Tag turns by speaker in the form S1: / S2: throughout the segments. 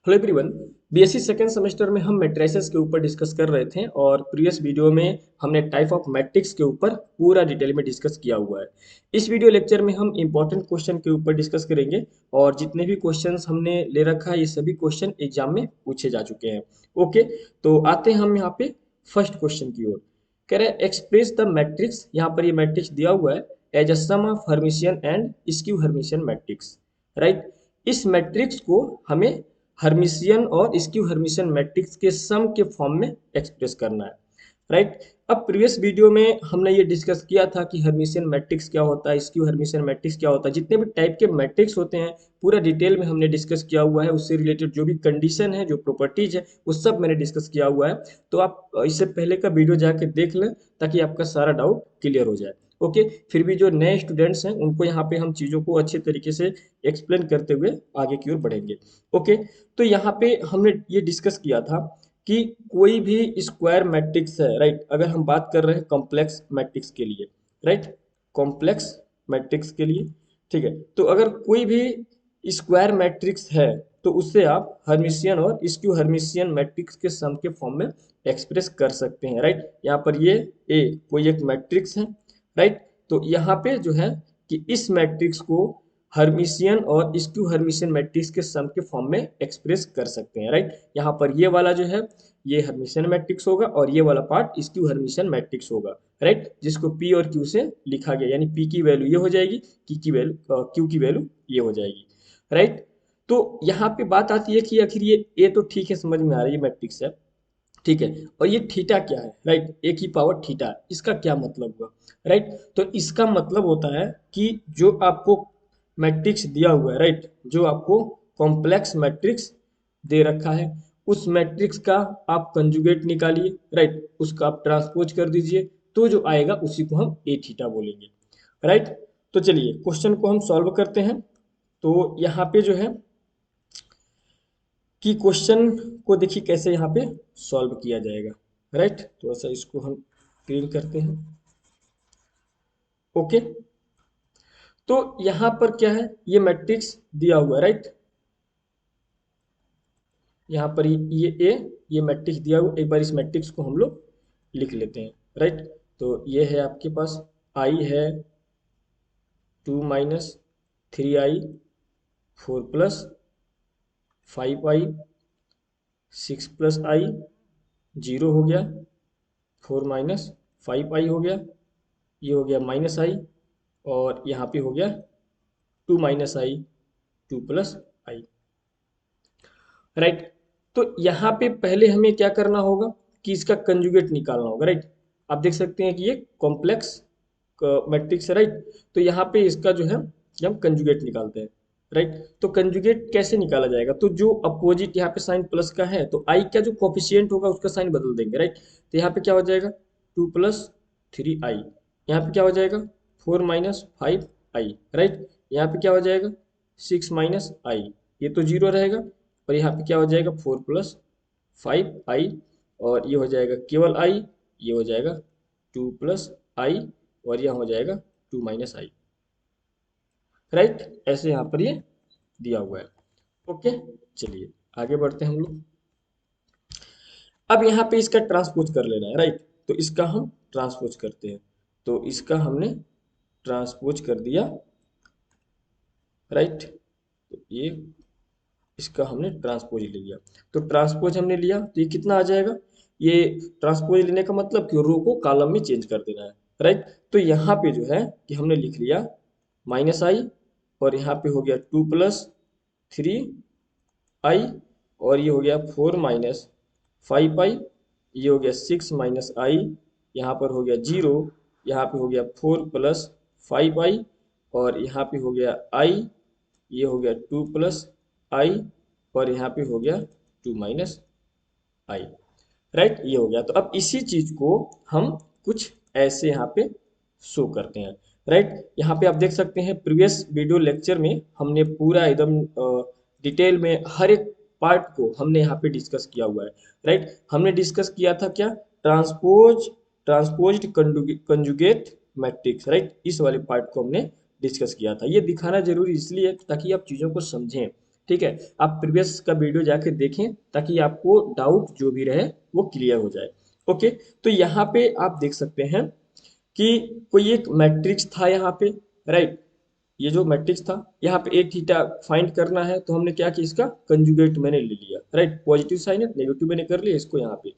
S1: Hello everyone. BSc second semester में हम matrices के ऊपर डिस्कस कर रहे थे और प्रीवियस वीडियो में हमने टाइप ऑफ मैट्रिक्स के ऊपर पूरा डिटेल में डिस्कस किया हुआ है। इस वीडियो लेक्चर में हम इंपॉर्टेंट क्वेश्चन के ऊपर डिस्कस करेंगे और जितने भी क्वेश्चंस हमने ले रखा है ये सभी क्वेश्चन एग्जाम में पूछे जा चुके हैं। ओके, तो आते हैं हम यहाँ पे फर्स्ट क्वेश्चन की ओर। कह रहे हैं एक्सप्रेस द मैट्रिक्स, यहाँ पर ये मैट्रिक्स दिया हुआ है as a sum of hermitian and skew hermitian matrix. Right, इस मैट्रिक्स को हमें हर्मिशियन और स्क्यू हर्मिशियन मैट्रिक्स के सम के फॉर्म में एक्सप्रेस करना है। राइट, अब प्रीवियस वीडियो में हमने ये डिस्कस किया था कि हर्मिशियन मैट्रिक्स क्या होता है, स्क्यू हर्मिशियन मैट्रिक्स क्या होता है, जितने भी टाइप के मैट्रिक्स होते हैं पूरा डिटेल में हमने डिस्कस किया हुआ है। उससे रिलेटेड जो भी कंडीशन है, जो प्रॉपर्टीज है, वो सब मैंने डिस्कस किया हुआ है। तो आप इससे पहले का वीडियो जाके देख लें ताकि आपका सारा डाउट क्लियर हो जाए। ओके, फिर भी जो नए स्टूडेंट्स हैं उनको यहाँ पे हम चीज़ों को अच्छे तरीके से एक्सप्लेन करते हुए आगे की ओर बढ़ेंगे। ओके, तो यहाँ पे हमने ये डिस्कस किया था कि कोई भी स्क्वायर मैट्रिक्स है। राइट, अगर हम बात कर रहे हैं कॉम्प्लेक्स मैट्रिक्स के लिए, राइट, कॉम्प्लेक्स मैट्रिक्स के लिए, ठीक है, तो अगर कोई भी स्क्वायर मैट्रिक्स है तो उससे आप हर्मिशियन और स्क्यू हर्मिशियन मैट्रिक्स के सम के फॉर्म में एक्सप्रेस कर सकते हैं। राइट, यहाँ पर ये ए कोई एक मैट्रिक्स है। राइट, तो यहाँ पे जो है कि इस मैट्रिक्स को हर्मिशियन और स्क्यू हर्मिशियन मैट्रिक्स के सम के फॉर्म में एक्सप्रेस कर सकते हैं। राइट, यहाँ पर ये वाला जो है ये हर्मिशियन मैट्रिक्स होगा और ये वाला पार्ट स्क्यू हर्मिशियन मैट्रिक्स होगा। राइट, जिसको पी और क्यू से लिखा गया, यानी पी की वैल्यू ये हो जाएगी, की वैल्यू क्यू की वैल्यू ये हो जाएगी। राइट, तो यहाँ पे बात आती है कि आखिर ये ए तो ठीक है, समझ में आ रही है मैट्रिक्स है, ठीक है, और ये थीटा क्या है? राइट, ए की पावर थीटा, इसका क्या मतलब हुआ? राइट, तो इसका मतलब होता है कि जो आपको मैट्रिक्स दिया हुआ है, राइट, जो आपको कॉम्प्लेक्स मैट्रिक्स दे रखा है उस मैट्रिक्स का आप कंजुगेट निकालिए। राइट, उसका आप ट्रांसपोज कर दीजिए, तो जो आएगा उसी को हम ए थीटा बोलेंगे। राइट, तो चलिए क्वेश्चन को हम सॉल्व करते हैं। तो यहाँ पे जो है कि क्वेश्चन को देखिए कैसे यहाँ पे सॉल्व किया जाएगा। राइट, थोड़ा सा इसको हम क्लीन करते हैं। ओके, तो यहाँ पर क्या है, ये मैट्रिक्स दिया हुआ है। राइट, यहाँ पर ये मैट्रिक्स दिया हुआ, एक बार इस मैट्रिक्स को हम लोग लिख लेते हैं। राइट, तो ये है आपके पास आई है 2 - 3i, 4 + 5i, 6 + i, 0 हो गया, 4 - 5i हो गया, ये हो गया -i, और यहाँ पे हो गया 2 - i, 2 + i। राइट, तो यहाँ पे पहले हमें क्या करना होगा कि इसका कंजुगेट निकालना होगा। राइट, आप देख सकते हैं कि ये कॉम्प्लेक्स मैट्रिक्स है। राइट, तो यहाँ पे इसका जो है ये हम कंजुगेट निकालते हैं। राइट, तो कंजुगेट कैसे निकाला जाएगा? तो जो अपोजिट यहाँ पे साइन प्लस का है तो आई का जो कोफिशियंट होगा उसका साइन बदल देंगे। राइट, तो यहाँ पे क्या हो जाएगा 2 + 3i, यहाँ पे क्या हो जाएगा 4 - 5i। राइट, यहाँ पे क्या हो जाएगा 6 - i, ये तो जीरो रहेगा, और यहाँ पे क्या हो जाएगा 4 + 5i, और ये हो जाएगा केवल आई, ये हो जाएगा 2 + i, और यह हो जाएगा 2 - i। राइट, ऐसे यहाँ पर ये दिया हुआ है। ओके, चलिए आगे बढ़ते हैं हम लोग। अब यहाँ पे इसका ट्रांसपोज कर लेना है। राइट, तो इसका हम ट्रांसपोज करते हैं, तो इसका हमने ट्रांसपोज कर दिया। राइट, तो ये इसका हमने ट्रांसपोज ले लिया, तो ट्रांसपोज हमने लिया तो ये कितना आ जाएगा, ये ट्रांसपोज लेने का मतलब कि रो को कॉलम में चेंज कर देना है। राइट, तो यहाँ पे जो है कि हमने लिख लिया -i, और यहाँ पे हो गया 2 + 3i, और ये हो गया 4 - 5i, ये हो गया 6 - i, यहाँ पर हो गया 0, यहाँ पे हो गया 4 + 5i, और यहाँ पे हो गया i, ये हो गया 2 + i, और यहाँ पे हो गया 2 - i। राइट, ये हो गया। तो अब इसी चीज को हम कुछ ऐसे यहाँ पे शो करते हैं। राइट, यहाँ पे आप देख सकते हैं प्रीवियस वीडियो लेक्चर में हमने पूरा एकदम डिटेल में हर एक पार्ट को हमने यहाँ पे डिस्कस किया हुआ है। राइट, हमने डिस्कस किया था क्या, ट्रांसपोज्ड कंजुगेट मैट्रिक्स। राइट, इस वाले पार्ट को हमने डिस्कस किया था। ये दिखाना जरूरी इसलिए ताकि आप चीज़ों को समझें। ठीक है, आप प्रीवियस का वीडियो जाके देखें ताकि आपको डाउट जो भी रहे वो क्लियर हो जाए। ओके, तो यहाँ पे आप देख सकते हैं कि कोई एक मैट्रिक्स था यहाँ पे, राइट। ये जो मैट्रिक्स था यहाँ पे ए थीटा फाइंड करना है, तो हमने क्या किया, इसका कंजुगेट मैंने ले लिया, राइट। पॉजिटिव साइन है, नेगेटिव मैंने कर लिया इसको यहाँ पे।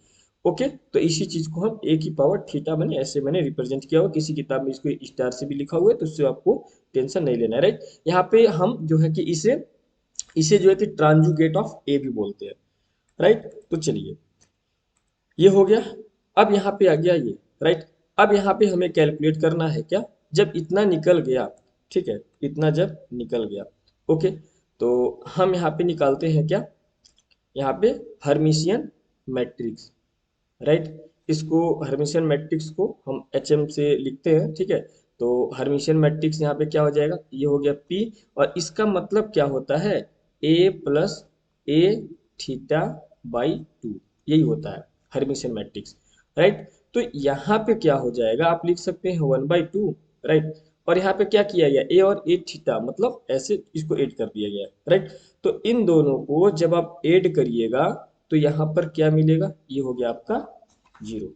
S1: ओके, तो इसी चीज को हम ए की पावर थीटा मैंने ऐसे मैंने रिप्रेजेंट किया हुआ, किसी किताब में इसको स्टार से भी लिखा हुआ है, तो उससे आपको टेंशन नहीं लेना है, राइट। यहाँ पे हम जो है कि इसे इसे जो है कि ट्रांजुगेट ऑफ ए भी बोलते हैं, राइट। तो चलिए, ये हो गया। अब यहाँ पे आ गया ये, राइट। अब यहाँ पे हमें कैलकुलेट करना है क्या, जब इतना निकल गया, ठीक है, इतना जब निकल गया, ओके, तो हम यहाँ पे निकालते हैं क्या, यहाँ पे हर्मिशियन मैट्रिक्स, राइट। इसको हर्मिशियन मैट्रिक्स को हम HM से लिखते हैं, ठीक है। तो हर्मिशियन मैट्रिक्स यहाँ पे क्या हो जाएगा, ये हो गया P, और इसका मतलब क्या होता है, A plus A theta by two, यही होता है हर्मिशियन मैट्रिक्स, राइट। तो यहाँ पे क्या हो जाएगा, आप लिख सकते हैं 1/2, राइट। और यहाँ पे क्या किया गया, ए और ए थीटा, मतलब ऐसे इसको ऐड कर दिया गया, राइट। तो इन दोनों को जब आप ऐड करिएगा तो यहाँ पर क्या मिलेगा, ये हो गया आपका 0,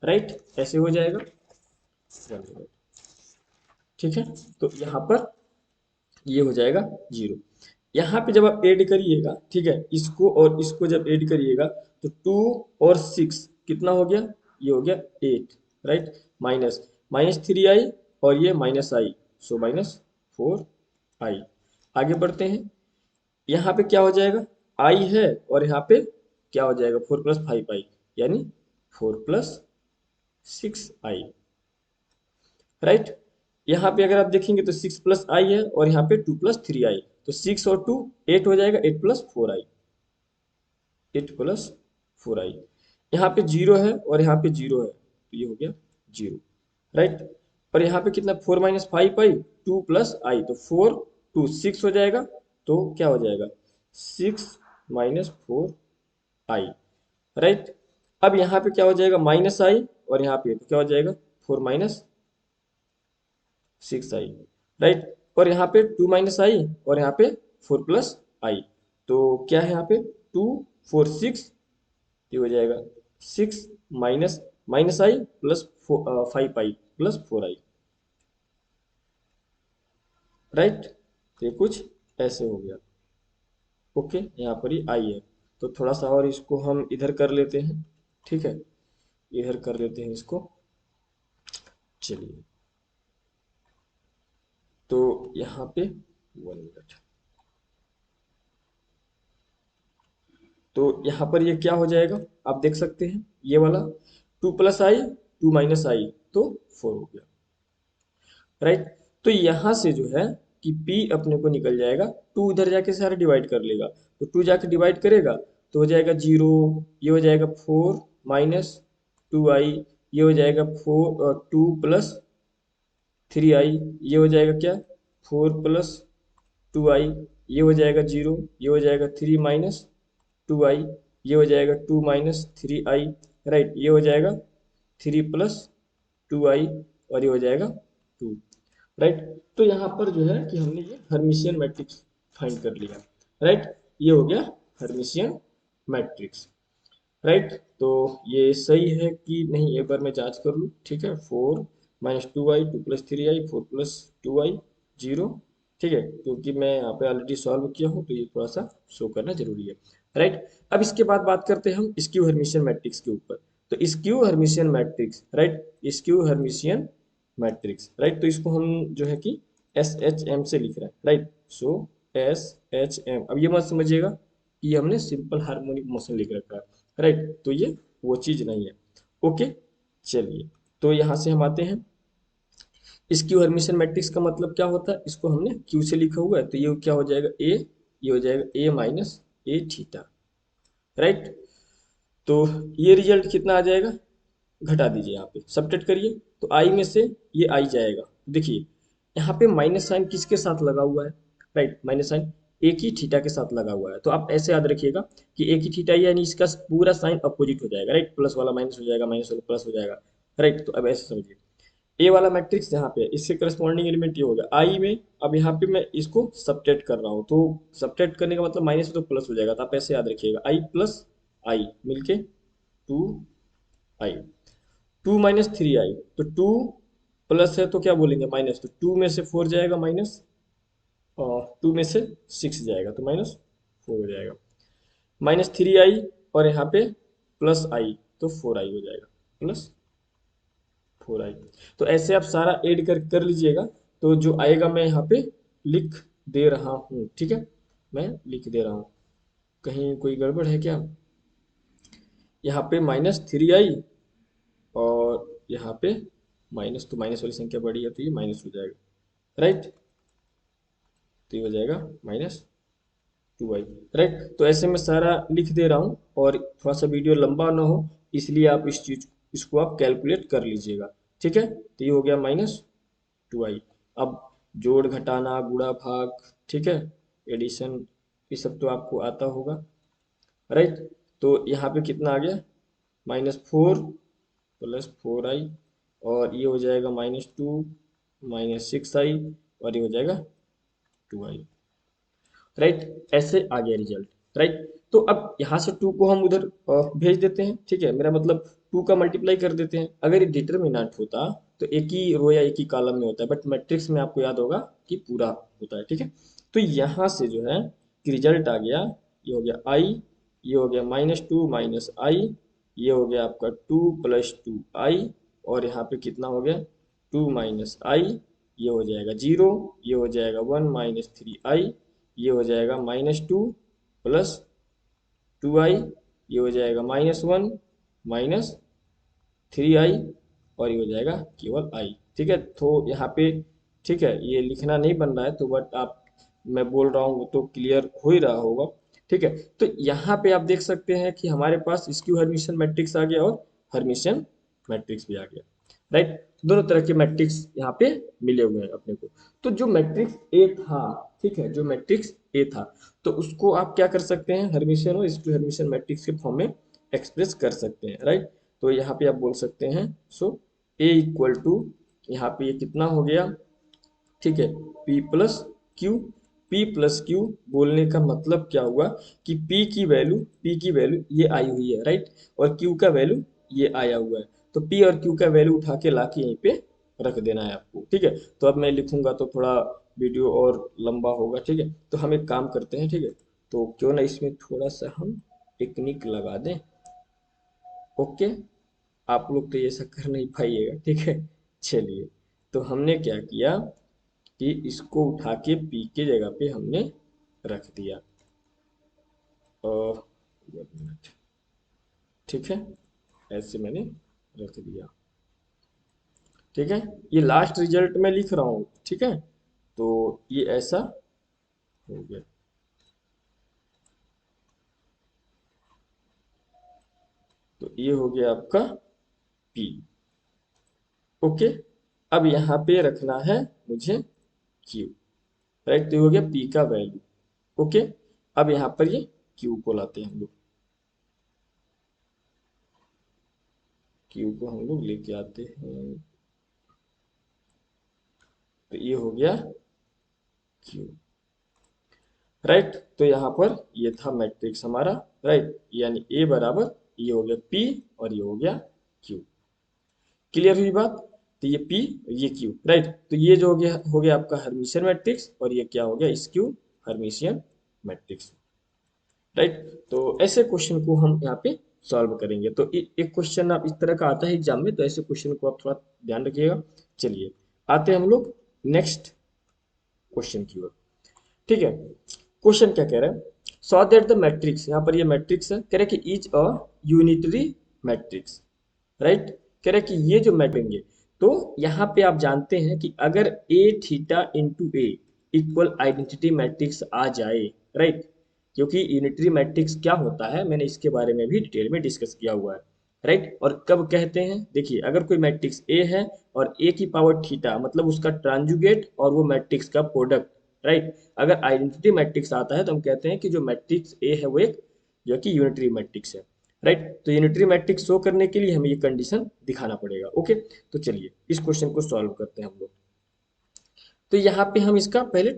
S1: राइट, ऐसे हो जाएगा 1, ठीक है। तो यहाँ पर ये हो जाएगा 0। यहाँ पे जब आप ऐड करिएगा, ठीक है, इसको और इसको जब ऐड करिएगा तो 2 और 6 कितना हो गया, ये हो गया 8, राइट। माइनस माइनस 3i, और ये माइनस आई, सो -4i। आगे बढ़ते हैं, यहाँ पे क्या हो जाएगा, i है, और यहाँ पे क्या हो जाएगा, 4 + 5i, यानी 4 + 6i, राइट। यहाँ पे अगर आप देखेंगे तो 6 + i है, और यहाँ पे 2 + 3i, तो 6 और 2 8 हो जाएगा, 8 + 4i, 8 + 4i। यहाँ पे 0 है, और यहाँ पे 0 है, तो ये हो गया 0, राइट। और यहाँ पे कितना, 4 - 5i, 2 + i, तो 4 2 6 हो जाएगा, तो क्या हो जाएगा, 6 - 4i, राइट। अब यहाँ पे क्या हो जाएगा, -i, और यहाँ पे तो क्या हो जाएगा, 4 - 6i, राइट। और यहाँ पे 2 - i, और यहाँ पे 4 + i, तो क्या है यहाँ पे, 2 4 6, ये हो जाएगा 6 minus minus i plus 5i plus 4i, right. तो ये कुछ ऐसे हो गया, ओके, यहाँ पर ही आई है। तो थोड़ा सा और इसको हम इधर कर लेते हैं, ठीक है, इधर कर लेते हैं इसको, चलिए। तो यहाँ पे 1 मिनट, तो यहाँ पर ये क्या हो जाएगा, आप देख सकते हैं ये वाला 2 + i 2 - i, तो 4 हो गया, राइट। तो यहाँ से जो है कि P अपने को निकल जाएगा, 2 उधर जाके सारा डिवाइड कर लेगा, तो 2 जाके डिवाइड करेगा तो हो जाएगा 0, ये हो जाएगा 4 - 2i, ये हो जाएगा 2 + 3i, ये हो जाएगा क्या, 4 + 2i, ये हो जाएगा 0, ये हो जाएगा 3 - 2i, ये हो जाएगा 2 - 3i, राइट, ये हो जाएगा 3 + 2i, और ये हो जाएगा 2, राइट। तो यहाँ पर जो है कि हमने ये हर्मिशियन मैट्रिक्स फाइंड कर लिया, राइट। ये हो गया हर्मिशियन मैट्रिक्स, राइट। तो ये सही है कि नहीं, एक बार मैं जांच कर लूँ, ठीक है। 4 - 2i 2 + 3i 4 + 2i 0, ठीक है, क्योंकि मैं यहाँ पे ऑलरेडी सॉल्व किया हूँ, तो ये थोड़ा सा शो करना जरूरी है, राइट। अब इसके बाद बात करते हैं हम स्क्यू हर्मिशियन मैट्रिक्स के ऊपर। तो skew hermitian matrix, right, skew hermitian matrix, right, तो इसको हम जो है कि SHM से लिख रहे हैं, राइट। सो SHM, अब ये मत समझिएगा कि ये हमने सिंपल हार्मोनिक मोशन लिख रखा है, राइट, तो ये वो चीज नहीं है, ओके। चलिए, तो यहाँ से हम आते हैं, इसकी हर्मिशियन मैट्रिक्स का मतलब क्या होता है, इसको हमने Q से लिखा हुआ है, तो ये क्या हो जाएगा, A, ये हो जाएगा A - A थीटा, राइट। तो ये रिजल्ट कितना आ जाएगा, घटा दीजिए, यहाँ पे सब्ट्रैक्ट करिए, तो आई में से ये आई जाएगा, देखिए यहाँ पे माइनस साइन किसके साथ लगा हुआ है, राइट, माइनस साइन एक ही थीटा के साथ लगा हुआ है, तो आप ऐसे याद रखिएगा कि एक ही थीटा यानी इसका पूरा साइन अपोजिट हो जाएगा, राइट, प्लस वाला माइनस हो जाएगा, माइनस वाला प्लस हो जाएगा, राइट। तो अब ऐसे समझिए, ए वाला मैट्रिक्स यहाँ पे है, इससे करस्पॉन्डिंग एलिमेंट ये हो गया आई में। अब यहाँ पे मैं इसको सब्ट्रैक्ट कर रहा हूँ, तो सब्ट्रैक्ट करने का मतलब माइनस तो प्लस हो जाएगा, तो आप ऐसे याद रखिएगा आई प्लस आई मिलके 2 आई। 2 - 3 आई, तो 2 प्लस है तो क्या बोलेंगे माइनस, तो 2 में से 4 जाएगा माइनस, और 2 में से 6 जाएगा तो -4 हो जाएगा। -3 आई और यहाँ पे प्लस आई, तो 4 आई हो जाएगा, +4 आई। तो ऐसे आप सारा ऐड कर लीजिएगा, तो जो आएगा मैं यहाँ पे लिख दे रहा हूँ, ठीक है, मैं लिख दे रहा हूँ। कहीं कोई गड़बड़ है क्या? यहाँ पे -3 आई और यहाँ पे माइनस, तो माइनस वाली संख्या बड़ी है तो ये माइनस हो जाएगा, राइट। तो ये हो जाएगा -2 आई, राइट। तो ऐसे में सारा लिख दे रहा हूँ, और थोड़ा सा वीडियो लंबा ना हो इसलिए आप इसको आप कैलकुलेट कर लीजिएगा, ठीक है। तो ये हो गया -2 आई। अब जोड़ घटाना गुणा भाग, ठीक है, एडिशन, ये सब तो आपको आता होगा, राइट। तो यहाँ पे कितना आ गया, -4 +4 आई, और ये हो जाएगा -2 -6 आई, और ये हो जाएगा 2 आई, राइट। ऐसे आ गया रिजल्ट, राइट। तो अब यहाँ से 2 को हम उधर भेज देते हैं, ठीक है, मेरा मतलब 2 का मल्टीप्लाई कर देते हैं। अगर ये डिटर्मिनेंट होता तो एक ही रो या एक ही कॉलम में होता है, बट मैट्रिक्स में आपको याद होगा कि पूरा होता है, ठीक है। तो यहाँ से जो है कि रिजल्ट आ गया, ये हो गया आई, ये हो गया -2 - आई, ये हो गया आपका 2 + 2 आई, और यहाँ पे कितना हो गया 2 - आई, ये हो जाएगा 0, ये हो जाएगा 1 - 3 आई, ये हो जाएगा -2 + 2 आई, ये हो जाएगा -1 -3 आई, और ये हो जाएगा केवल आई, ठीक है। तो यहाँ पे ठीक है, ये लिखना नहीं बन रहा है तो बट आप, मैं बोल रहा हूँ वो तो क्लियर हो ही रहा होगा, ठीक है। तो यहाँ पे आप देख सकते हैं कि हमारे पास स्क्यू हर्मिशियन मैट्रिक्स आ गया और हर्मिशियन मैट्रिक्स भी आ गया, राइट। दोनों तरह के मैट्रिक्स यहाँ पे मिले हुए हैं अपने को। तो जो मैट्रिक्स ए था, ठीक है, जो मैट्रिक्स ए था, तो उसको आप क्या कर सकते हैं, हर्मिशियन और स्क्यू हर्मिशियन मैट्रिक्स के फॉर्म में एक्सप्रेस कर सकते हैं, राइट। तो यहाँ पे आप बोल सकते हैं, सो ए इक्वल टू, यहाँ पे ये कितना हो गया, ठीक है, P plus Q. P plus Q बोलने का मतलब क्या हुआ कि P की वैल्यू ये आई हुई है, राइट, और Q का वैल्यू ये आया हुआ है। तो P और Q का वैल्यू उठा के ला के यहीं पे रख देना है आपको, ठीक है। तो अब मैं लिखूंगा तो थोड़ा वीडियो और लंबा होगा, ठीक है। तो हम एक काम करते हैं, ठीक है, तो क्यों ना इसमें थोड़ा सा हम टेक्निक लगा दें, ओके। आप लोग तो ये सब कर नहीं पाइएगा, ठीक है। चलिए, तो हमने क्या किया कि इसको उठा के पी के जगह पे हमने रख दिया, और एक मिनट, ठीक है, ऐसे मैंने रख दिया, ठीक है। ये लास्ट रिजल्ट में लिख रहा हूँ, ठीक है। तो ये ऐसा हो गया, तो ये हो गया आपका पी, ओके। अब यहाँ पे रखना है मुझे क्यू, राइट। तो ये हो गया पी का वैल्यू, ओके। अब यहाँ पर ये क्यू को लाते हैं हम लोग, क्यू को हम लोग लेके आते हैं, तो ये हो गया क्यू, राइट। तो यहाँ पर ये था मैट्रिक्स हमारा, राइट, यानी ए बराबर, ये हो गया पी और ये हो गया क्यू। क्लियर हुई बात? तो ये पी, ये क्यू, राइट। तो ये जो हो गया आपका हर्मिशियन मैट्रिक्स, और ये क्या हो गया स्क्यू हर्मिशियन मैट्रिक्स, राइट। तो ऐसे क्वेश्चन को हम यहाँ पे सॉल्व करेंगे। तो एक क्वेश्चन आप इस तरह का आता है एग्जाम में, तो ऐसे क्वेश्चन को आप थोड़ा ध्यान रखिएगा। चलिए, आते हैं हम लोग नेक्स्ट क्वेश्चन की ओर, ठीक है। क्वेश्चन क्या कह रहा है, सॉ दैट द मैट्रिक्स, यहाँ पर ये मैट्रिक्स है, कह रहा है कि is a unitary matrix, right. कह रहा है कि ये जो मैट्रिक्स, तो यहाँ पे आप जानते हैं कि अगर ए थीटा इंटू ए इक्वल आइडेंटिटी मैट्रिक्स आ जाए, राइट, क्योंकि यूनिटरी मैट्रिक्स क्या होता है मैंने इसके बारे में भी डिटेल में डिस्कस किया हुआ है, राइट। और कब कहते हैं, देखिए, अगर कोई मैट्रिक्स ए है और ए की पावर थीटा मतलब उसका ट्रांजुगेट और वो मैट्रिक्स का प्रोडक्ट, राइट, अगर आइडेंटिटी मैट्रिक्स आता है तो हम कहते हैं कि जो मैट्रिक्स ए है वो एक जो कि यूनिटरी मैट्रिक्स है, राइट। तो यूनिटरी मैट्रिक्स शो करने के लिए हमें ये कंडीशन दिखाना पड़ेगा। ओके, तो चलिए इस क्वेश्चन को सॉल्व करते हैं हम लोग। तो यहाँ पे हम इसका पहले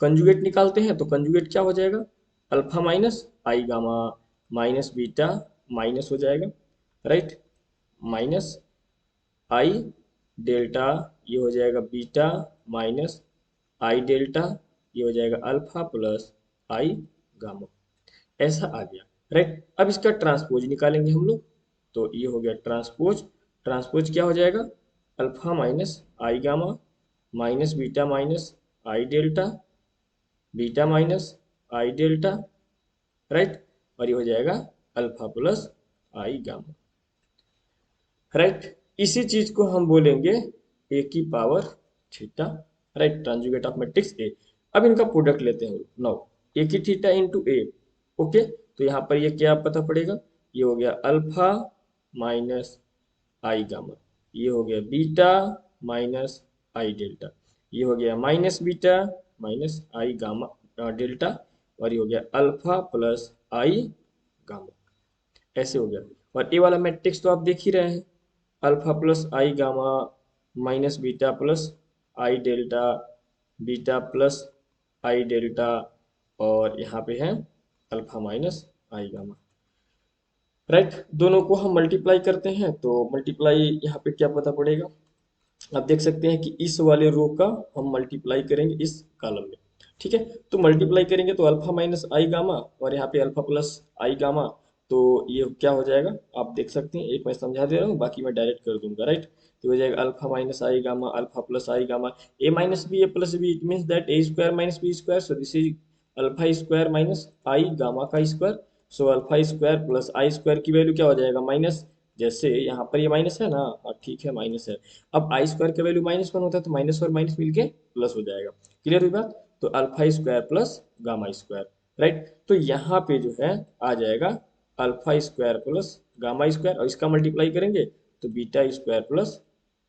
S1: कंजुगेट निकालते हैं। तो कंजुगेट क्या हो जाएगा, alpha minus i gamma minus beta minus हो जाएगा, राइट, माइनस आई डेल्टा, ये हो जाएगा बीटा माइनस आई डेल्टा, ये हो जाएगा अल्फा प्लस आई गामा। ऐसा आ गया, राइट। अब इसका ट्रांसपोज निकालेंगे हम लोग। तो ये हो गया ट्रांसपोज। ट्रांसपोज क्या हो जाएगा, alpha minus i gamma minus beta minus I delta, beta minus I delta, right, और ये हो जाएगा alpha plus i gamma, right. इसी चीज को हम बोलेंगे ए की power theta, right, ट्रांजुगेट of matrix A. अब इनका प्रोडक्ट लेते हैं नाउ, ए की थीटा इंटू ए। ओके, तो यहाँ पर ये क्या पता पड़ेगा, ये हो गया अल्फा माइनस आई गामा, ये हो गया बीटा माइनस आई डेल्टा, ये हो गया minus beta minus i gamma delta, और ये हो गया अल्फा प्लस आई गामा। ऐसे हो गया। और ए वाला मैट्रिक्स तो आप देख ही रहे हैं, alpha plus i gamma minus beta plus I delta, beta plus I delta, और यहाँ पे है alpha minus i gamma, right. दोनों को हम मल्टीप्लाई करते हैं तो मल्टीप्लाई यहाँ पे क्या पता पड़ेगा, आप देख सकते हैं कि इस वाले रो का हम मल्टीप्लाई करेंगे इस कॉलम में, ठीक है। तो मल्टीप्लाई करेंगे तो अल्फा माइनस आई गामा और यहाँ पे अल्फा प्लस आई गामा, तो ये क्या हो जाएगा आप देख सकते हैं, एक मैं समझा दे रहा हूँ बाकी मैं डायरेक्ट कर दूंगा, राइट। तो हो जाएगा alpha minus i gamma alpha plus i gamma, A minus B A plus B, it means that A square minus B square, so this is alpha square minus i gamma का square. So alpha square plus i square की value क्या हो जाएगा minus, जैसे यहाँ पर ये minus है ना, ठीक है माइनस है। अब आई स्क्वायर का वैल्यू -1 होता है तो माइनस और माइनस मिलके प्लस हो जाएगा। क्लियर हुई बात। तो alpha square plus gamma square, right. तो यहाँ पे जो है आ जाएगा alpha square plus gamma square, और इसका मल्टीप्लाई करेंगे तो beta square plus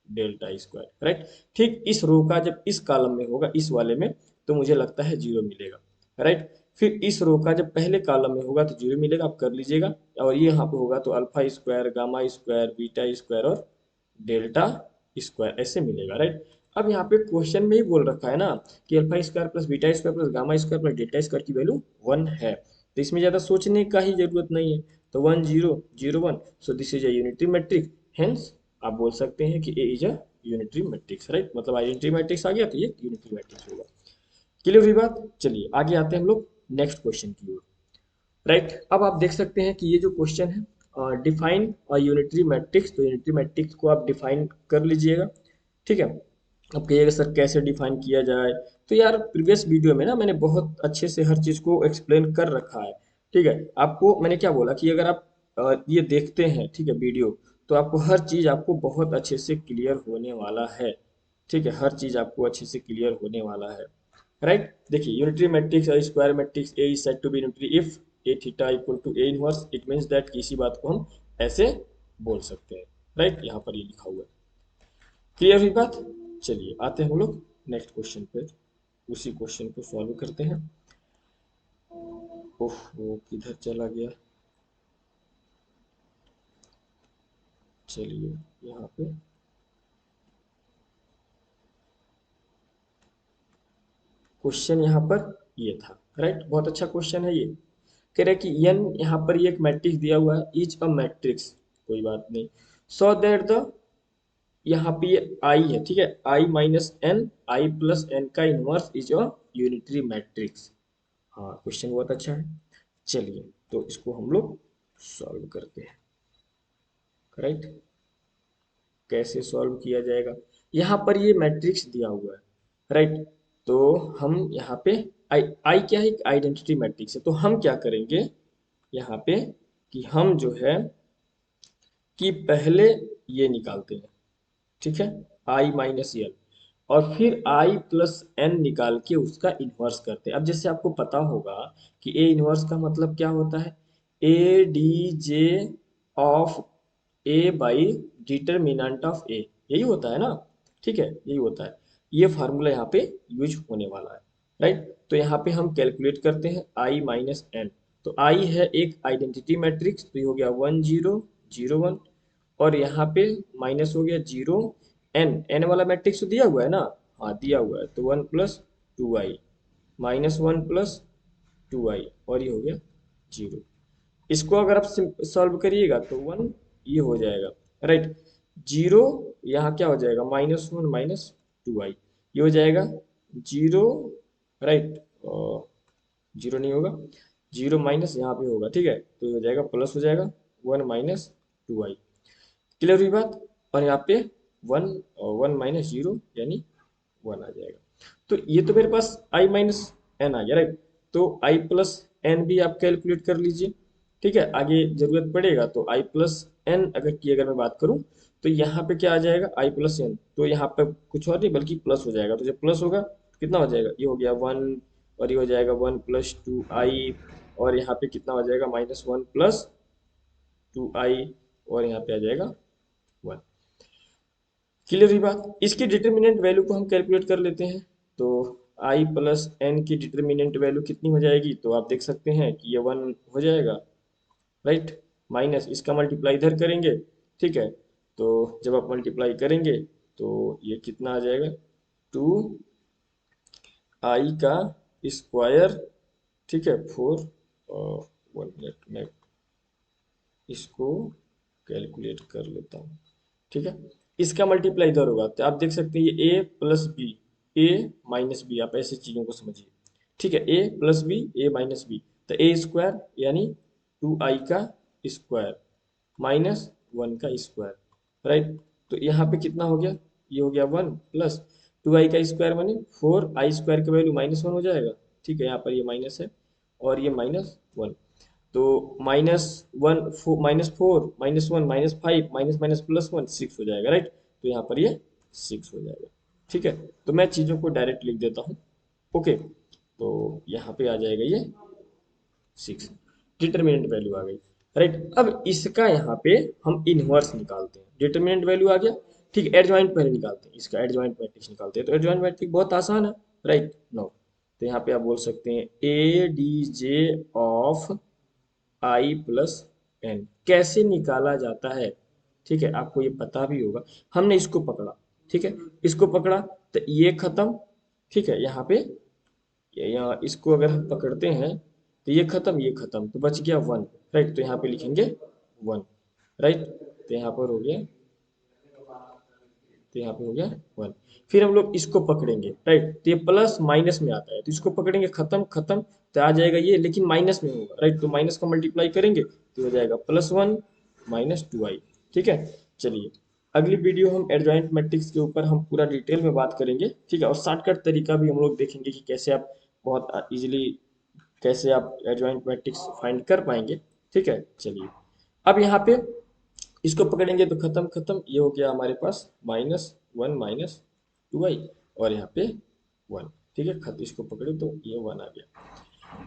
S1: delta square, right. ठीक इस रो का जब इस कॉलम में होगा इस वाले में, तो मुझे लगता है 0 मिलेगा, राइट। फिर इस रो का जब पहले कॉलम में होगा तो 0 मिलेगा, आप कर लीजिएगा। और ये यहाँ पे होगा तो alpha square gamma square beta square और डेल्टा स्क्वायर ऐसे मिलेगा, राइट। अब यहाँ पे क्वेश्चन में ही बोल रखा है ना कि alpha square plus beta square plus gamma square plus delta square की वैल्यू 1 है, तो इसमें ज्यादा सोचने का ही जरूरत नहीं है। तो 1 0 0 1, so this is a unitary matrix, hence आप बोल सकते हैं कि A is a unitary matrix, right. मतलब आइडेंटिटी मैट्रिक्स आ गया तो ये यूनिटरी मैट्रिक्स होगा। क्लियर हुई बात। चलिए आगे आते हैं हम लोग नेक्स्ट क्वेश्चन की ओर, राइट। अब आप देख सकते हैं कि ये जो क्वेश्चन है डिफाइन यूनिटरी मैट्रिक्स, तो यूनिटरी मैट्रिक्स को आप डिफाइन कर लीजिएगा, ठीक है। अब कहिएगा सर कैसे डिफाइन किया जाए, तो यार प्रीवियस वीडियो में ना मैंने बहुत अच्छे से हर चीज़ को एक्सप्लेन कर रखा है, ठीक है। आपको मैंने क्या बोला कि अगर आप ये देखते हैं, ठीक है, वीडियो, तो आपको हर चीज़ आपको बहुत अच्छे से क्लियर होने वाला है, ठीक है। हर चीज़ आपको अच्छे से क्लियर होने वाला है, राइट। देखिए यूनिटरी मैट्रिक्स और square matrix A is said to be unitary if A theta equal to A inverse, it means that किसी बात को हम ऐसे बोल सकते हैं, राइट। यहाँ पर ये लिखा हुआ है। क्लियर हुई बात। चलिए आते हैं हम लोग नेक्स्ट क्वेश्चन पे, उसी क्वेश्चन को सॉल्व करते हैं। ओह वो किधर चला गया, चलिए यहाँ पे क्वेश्चन यहाँ पर ये था, राइट। बहुत अच्छा क्वेश्चन है ये। कह रहे हैं कि एन यहाँ पर ये एक मैट्रिक्स दिया हुआ है, इज अ मैट्रिक्स, कोई बात नहीं, सो दैट द, यहाँ पे ये आई है, ठीक है, आई माइनस एन आई प्लस एन का inverse is a unitary matrix. हाँ क्वेश्चन बहुत अच्छा है। चलिए तो इसको हम लोग सॉल्व करते हैं, राइट। कैसे सॉल्व किया जाएगा, यहाँ पर ये मैट्रिक्स दिया हुआ है, राइट। तो हम यहाँ पे आई आई क्या है, एक आइडेंटिटी मैट्रिक्स है, तो हम क्या करेंगे यहाँ पे कि हम जो है कि पहले ये निकालते हैं, ठीक है, आई माइनस एन, और फिर आई प्लस एन निकाल के उसका इन्वर्स करते हैं। अब जैसे आपको पता होगा कि ए इन्वर्स का मतलब क्या होता है, A D J of A by determinant of A, यही होता है ना, ठीक है, यही होता है। ये फार्मूला यहाँ पे यूज होने वाला है, राइट। तो यहाँ पे हम कैलकुलेट करते हैं आई माइनस एन, तो आई है एक आइडेंटिटी मैट्रिक्स, तो ये हो गया 1 0 0 1, और यहाँ पे माइनस हो गया 0 एन, एन वाला मैट्रिक्स तो दिया हुआ है ना, हाँ दिया हुआ है, तो 1 plus 2i minus 1 plus 2i, और ये हो गया 0। इसको अगर आप सॉल्व करिएगा तो 1 ये हो जाएगा, राइट। 0 यहाँ क्या हो जाएगा, माइनस 1 माइनस 2i, ये हो जाएगा 0, राइट। 0 नहीं होगा, 0 माइनस यहाँ पे होगा, ठीक है, तो ये हो जाएगा प्लस हो जाएगा 1 माइनस 2i। क्लियर हुई बात। और यहाँ पे 1 1 माइनस 0 यानी 1 आ जाएगा। तो ये तो मेरे पास i माइनस एन आ गया, राइट। तो i प्लस एन भी आप कैलकुलेट कर लीजिए, ठीक है, आगे जरूरत पड़ेगा तो i प्लस एन अगर की अगर मैं बात करूं तो यहाँ पे क्या आ जाएगा, i प्लस एन, तो यहाँ पे कुछ और नहीं बल्कि प्लस हो जाएगा, तो जब प्लस होगा तो कितना हो जाएगा, ये हो गया 1, और ये हो जाएगा 1 प्लस 2i, और यहाँ पे कितना हो जाएगा माइनस 1 प्लस 2i, और यहाँ पे आ जाएगा 1। क्लियर हुई बात। इसकी डिटर्मिनेंट वैल्यू को हम कैलकुलेट कर लेते हैं, तो i प्लस एन की डिटर्मिनेंट वैल्यू कितनी हो जाएगी, तो आप देख सकते हैं कि ये 1 हो जाएगा, राइट। माइनस इसका मल्टीप्लाई इधर करेंगे, ठीक है, तो जब आप मल्टीप्लाई करेंगे तो ये कितना आ जाएगा, 2i का स्क्वायर, ठीक है, 4, 1 मिनट में इसको कैलकुलेट कर लेता हूँ, ठीक है। इसका मल्टीप्लाई इधर होगा तो आप देख सकते हैं ये a plus B, A minus B, आप ऐसे चीज़ों को समझिए, ठीक है, a plus B, A minus B, तो ए स्क्वायर यानी 2i का स्क्वायर माइनस 1 का स्क्वायर, राइट। तो यहाँ पे कितना हो गया, ये हो गया 1 प्लस 2i का स्क्वायर माने 4i स्क्वायर का वैल्यू माइनस 1 हो जाएगा, ठीक है, यहाँ पर ये माइनस है और ये माइनस 1, तो minus 1 minus 4 minus 1 minus 5 minus minus plus 1 6 हो जाएगा, राइट। तो यहाँ पर ये 6 हो जाएगा, ठीक है। तो मैं चीज़ों को डायरेक्ट लिख देता हूँ, ओके। तो यहाँ पे आ जाएगा ये 6, डिटर्मिनेंट वैल्यू आ गई, राइट। अब इसका यहाँ पे हम इनवर्स निकालते हैं, डिटर्मिनेंट वैल्यू आ गया, ठीक, एडजॉइंट पहले निकालते हैं, इसका एडजॉइंट मैट्रिक्स निकालते हैं, तो एडजॉइंट मैट्रिक्स बहुत आसान है, राइट। नो, तो यहाँ पे आप बोल सकते हैं A D J of I plus N कैसे निकाला जाता है, ठीक है, आपको ये पता भी होगा। हमने इसको पकड़ा, ठीक है, इसको पकड़ा तो ये खत्म, ठीक है, यहाँ पे यहाँ इसको अगर हम पकड़ते हैं तो ये खत्म ये खत्म, तो बच गया 1, राइट, तो यहाँ पे लिखेंगे 1, राइट। तो यहाँ पर हो गया, तो यहाँ पे हो गया 1। फिर हम लोग इसको पकड़ेंगे, राइट, तो ये प्लस माइनस में आता है, तो इसको पकड़ेंगे, खत्म खत्म, तो आ जाएगा ये, लेकिन माइनस में होगा, राइट, तो माइनस का मल्टीप्लाई करेंगे तो हो जाएगा +1 माइनस 2i, ठीक है। चलिए, अगली वीडियो हम एडजॉइंट मैट्रिक्स के ऊपर हम पूरा डिटेल में बात करेंगे, ठीक है, और शॉर्टकट तरीका भी हम लोग देखेंगे कि कैसे आप बहुत इजीली कैसे आप एडजॉइंट मैट्रिक्स फाइंड कर पाएंगे, ठीक है। चलिए, अब यहाँ पे इसको पकड़ेंगे तो खत्म खत्म, ये हो गया हमारे पास -1 माइनस 2i, और यहाँ पे 1, ठीक है, खत इसको पकड़े तो ये 1 आ गया।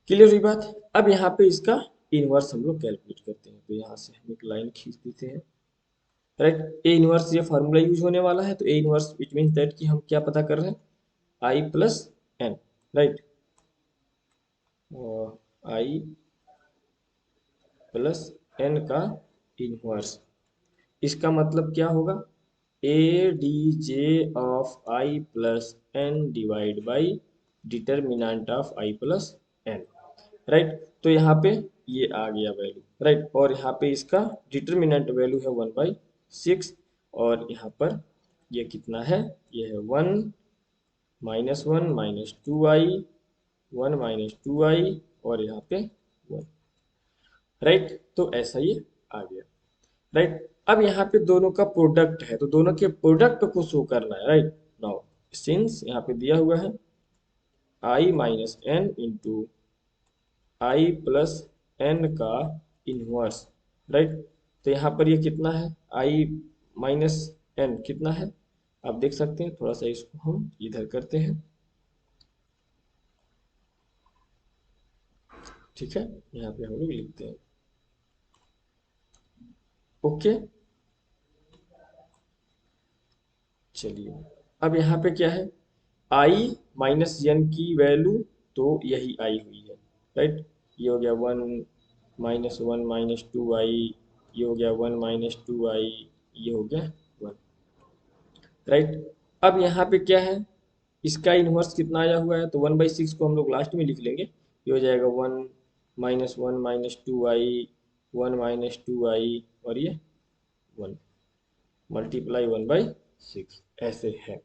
S1: क्लियर हुई बात। अब यहाँ पे इसका इनवर्स हम लोग कैलकुलेट करते हैं, तो यहाँ से हम एक लाइन खींच देते हैं, राइट। ए इनवर्स ये फार्मूला यूज होने वाला है, तो A inverse it mean that कि हम क्या पता कर रहे हैं, I plus N, right, I plus N का इनवर्स, इसका मतलब क्या होगा, A D J of I plus N divide by determinant of I plus N, right. तो यहाँ पे ये आ गया वैल्यू, राइट, और यहाँ पे इसका डिटर्मिनेंट वैल्यू है 1/6, और यहाँ पर ये कितना है, ये है 1 -1 माइनस 2i, 1 माइनस 2i, और यहाँ पे 1, राइट। तो ऐसा ये आ गया, राइट। अब यहाँ पे दोनों का प्रोडक्ट है, तो दोनों के प्रोडक्ट को शो करना है, राइट। नाउ सिंस यहाँ पे दिया हुआ है i minus N into I plus N का इनवर्स, राइट। तो यहाँ पर ये कितना है, आई माइनस एन कितना है, आप देख सकते हैं, थोड़ा सा इसको हम इधर करते हैं, ठीक है, यहाँ पे हम लोग लिखते हैं, ओके। चलिए, अब यहाँ पे क्या है, आई माइनस एन की वैल्यू, तो यही आई हुई है, राइट। ये हो गया 1 - 1 - 2i, ये हो गया 1 - 2i, ये हो गया 1, राइट। अब यहाँ पे क्या है, इसका इन्वर्स कितना आया हुआ है, तो 1/6 को हम लोग लास्ट में लिख लेंगे। ये हो जाएगा 1 - 1 - 2i, 1 - 2i, और ये 1 मल्टीप्लाई 1/6 ऐसे है,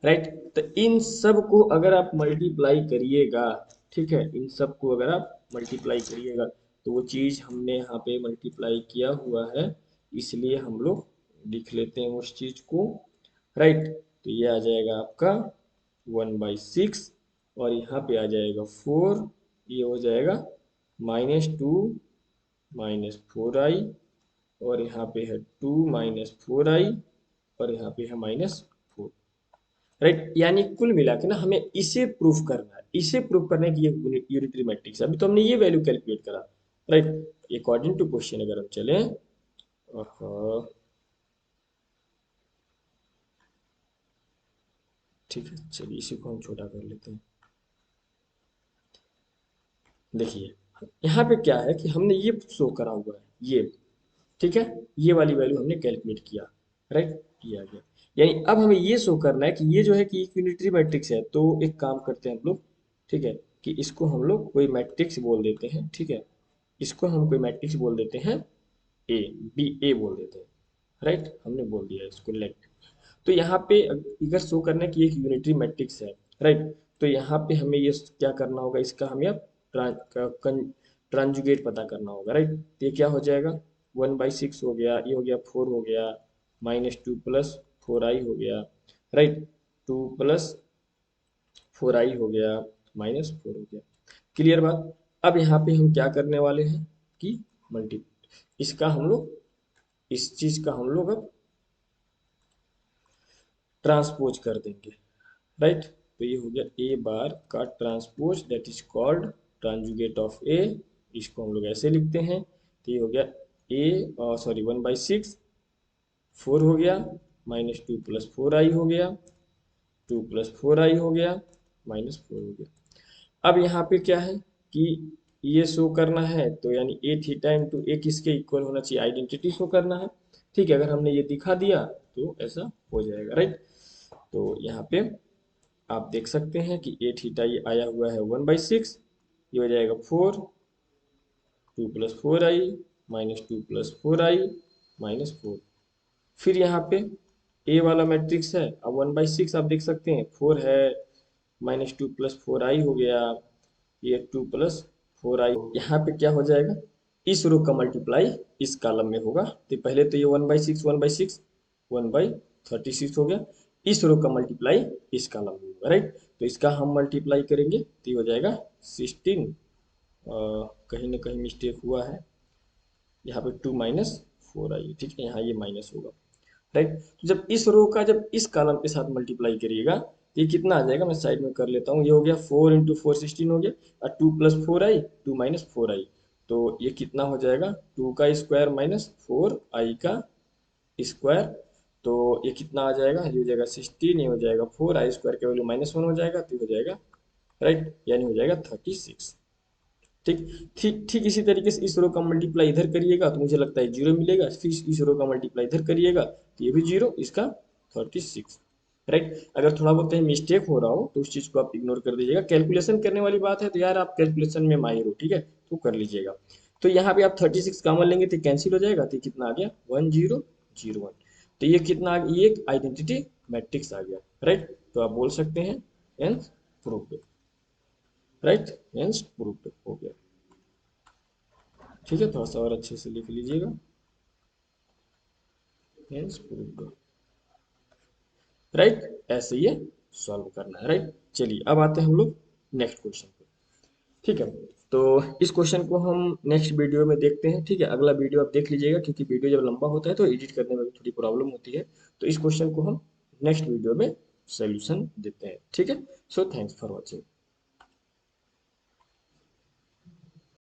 S1: राइट। तो इन सब को अगर आप मल्टीप्लाई करिएगा, ठीक है, इन सब को अगर आप मल्टीप्लाई करिएगा तो वो चीज़ हमने यहाँ पे मल्टीप्लाई किया हुआ है, इसलिए हम लोग लिख लेते हैं उस चीज़ को, राइट। तो ये आ जाएगा आपका 1/6, और यहाँ पे आ जाएगा 4, ये हो जाएगा -2 - 4i, और यहाँ पे है 2 - 4i, और यहाँ पे है -4, राइट। यानी कुल मिला के ना हमें इसे प्रूफ करना है, इसे प्रूफ करना है कि ये यूनिटरी मैट्रिक्स है। अभी तो हमने ये वैल्यू कैलकुलेट करा, राइट। अकॉर्डिंग टू क्वेश्चन अगर हम चलें, ठीक है, चलिए इसी को हम छोटा कर लेते हैं। देखिए यहाँ पे क्या है कि हमने ये शो करा हुआ है, ये, ठीक है, ये वाली वैल्यू हमने कैलकुलेट किया, राइट, ये आ गया। यानी अब हमें ये शो करना है कि ये जो है कि एक यूनिटरी मैट्रिक्स है। तो एक काम करते हैं हम लोग, ठीक है, कि इसको हम लोग कोई मैट्रिक्स बोल देते हैं, ठीक है, इसको हम कोई मैट्रिक्स बोल देते हैं ए, बी ए बोल देते हैं, राइट, हमने बोल दिया इसको लेट। तो यहाँ पे अगर शो करना है कि एक यूनिटरी मैट्रिक्स है, राइट, तो यहाँ पे हमें ये क्या करना होगा, इसका हमें अब ट्रांजुगेट पता करना होगा, राइट। तो ये क्या हो जाएगा, 1/6 हो गया, ये हो गया 4 हो गया, -2 + 4i हो गया, राइट, 2 + 4i हो गया, -4 हो गया। क्लियर बात। अब यहाँ पे हम क्या करने वाले हैं कि मल्टी इसका हम लोग, इस चीज का हम लोग अब ट्रांसपोज कर देंगे, राइट। तो ये हो गया ए बार का transpose, that is called transjugate of A, इसको हम लोग ऐसे लिखते हैं। तो ये हो गया ए, सॉरी 1/6, 4 हो गया, -2 + 4i हो गया, 2 + 4i हो गया, -4 हो गया। अब यहाँ पे क्या है कि ये शो करना है, तो यानी ए थीटा इंटू ए किसके इक्वल होना चाहिए, आइडेंटिटी शो करना है, ठीक है। अगर हमने ये दिखा दिया तो ऐसा हो जाएगा, राइट। तो यहाँ पे आप देख सकते हैं कि ए थीटा ये आया हुआ है 1/6, ये हो जाएगा 4, 2 + 4i, -2 + 4i, -4। फिर यहाँ पे ए वाला मैट्रिक्स है, अब 1/6 आप देख सकते हैं 4 है, -2 + 4i हो गया, ये 2 + 4i। यहाँ पे क्या हो जाएगा, इस रो का मल्टीप्लाई इस कॉलम में होगा। तो पहले तो ये 1/6 1/6 1/36 हो गया, इस रो का मल्टीप्लाई इस कॉलम में होगा, राइट। तो इसका हम मल्टीप्लाई करेंगे तो ये हो जाएगा 16, कहीं ना कहीं मिस्टेक हुआ है, यहाँ पे 2 - 4i, ठीक है, यहाँ ये माइनस होगा, राइट। तो जब इस रो का जब इस कॉलम के साथ मल्टीप्लाई करिएगा तो ये कितना आ जाएगा, मैं साइड में कर लेता हूँ। ये हो गया 4 × 4 16 हो गया, और 2 + 4i, 2 - 4i, तो ये कितना हो जाएगा, 2 का स्क्वायर -4i का स्क्वायर, तो ये कितना आ जाएगा, ये हो जाएगा 16, ये हो जाएगा 4i² का वैल्यू -1 हो जाएगा, तो ये हो जाएगा, राइट, यानी हो जाएगा 36। ठीक ठीक ठीक इसी तरीके से इस रो का मल्टीप्लाई इधर करिएगा तो मुझे लगता है 0 मिलेगा, फिर इस रो का मल्टीप्लाई इधर करिएगा तो ये भी 0, इसका 36, राइट। अगर थोड़ा बहुत कहीं मिस्टेक हो रहा हो तो उस चीज़ को आप इग्नोर कर दीजिएगा। कैलकुलेशन करने वाली बात है तो यार आप कैलकुलेशन में माहिर हो, ठीक है, तो कर लीजिएगा। तो यहाँ पे आप 36 कॉमन लेंगे तो कैंसिल हो जाएगा, तो कितना आ गया 1001। तो ये कितना आ गया, ये एक आइडेंटिटी मैट्रिक्स आ गया, राइट। तो आप बोल सकते हैं hence proved, right, hence proved हो गया, ठीक है। थोड़ा सा और अच्छे से लिख लीजिएगा, हेंस प्रूव्ड, राइट। ऐसे ये सॉल्व करना है, राइट। चलिए अब आते हैं हम लोग नेक्स्ट क्वेश्चन पे, ठीक है। तो इस क्वेश्चन को हम नेक्स्ट वीडियो में देखते हैं, ठीक है। अगला वीडियो आप देख लीजिएगा क्योंकि वीडियो जब लंबा होता है तो एडिट करने में भी थोड़ी प्रॉब्लम होती है। तो इस क्वेश्चन को हम नेक्स्ट वीडियो में सोल्यूशन देते हैं, ठीक है। So thanks for watching.